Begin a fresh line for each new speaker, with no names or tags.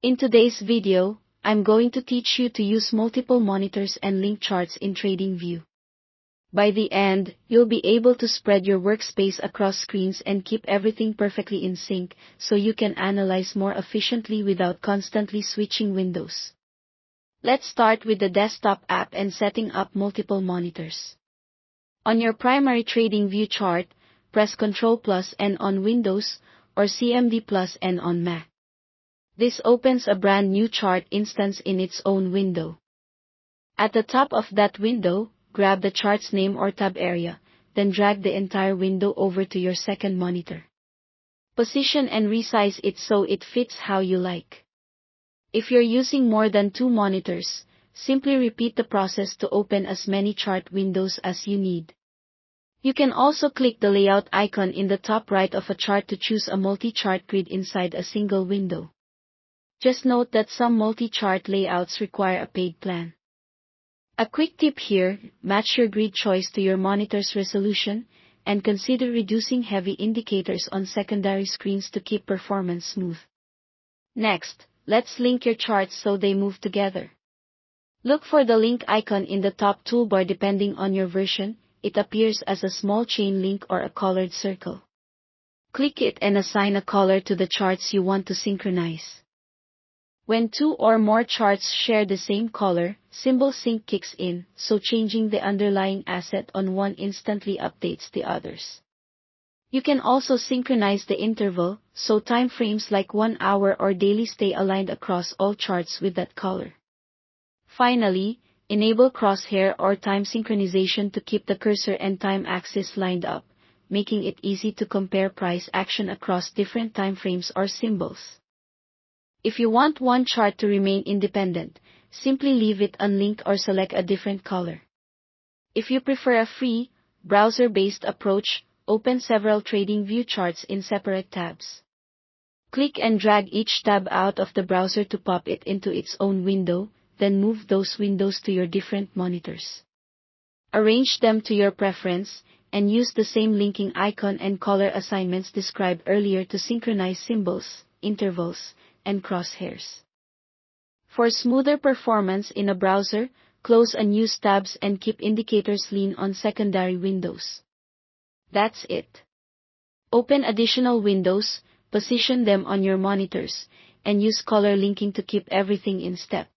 In today's video, I'm going to teach you to use multiple monitors and link charts in TradingView. By the end, you'll be able to spread your workspace across screens and keep everything perfectly in sync, so you can analyze more efficiently without constantly switching windows. Let's start with the desktop app and setting up multiple monitors. On your primary TradingView chart, press Ctrl+N on Windows, or CMD+N on Mac. This opens a brand new chart instance in its own window. At the top of that window, grab the chart's name or tab area, then drag the entire window over to your second monitor. Position and resize it so it fits how you like. If you're using more than 2 monitors, simply repeat the process to open as many chart windows as you need. You can also click the layout icon in the top right of a chart to choose a multi-chart grid inside a single window. Just note that some multi-chart layouts require a paid plan. A quick tip here, match your grid choice to your monitor's resolution, and consider reducing heavy indicators on secondary screens to keep performance smooth. Next, let's link your charts so they move together. Look for the link icon in the top toolbar. Depending on your version, it appears as a small chain link or a colored circle. Click it and assign a color to the charts you want to synchronize. When 2 or more charts share the same color, symbol sync kicks in, so changing the underlying asset on one instantly updates the others. You can also synchronize the interval, so time frames like 1 hour or daily stay aligned across all charts with that color. Finally, enable crosshair or time synchronization to keep the cursor and time axis lined up, making it easy to compare price action across different time frames or symbols. If you want one chart to remain independent, simply leave it unlinked or select a different color. If you prefer a free, browser-based approach, open several TradingView charts in separate tabs. Click and drag each tab out of the browser to pop it into its own window, then move those windows to your different monitors. Arrange them to your preference, and use the same linking icon and color assignments described earlier to synchronize symbols, intervals, and crosshairs. For smoother performance in a browser, close unused tabs and keep indicators lean on secondary windows. That's it. Open additional windows, position them on your monitors, and use color linking to keep everything in step.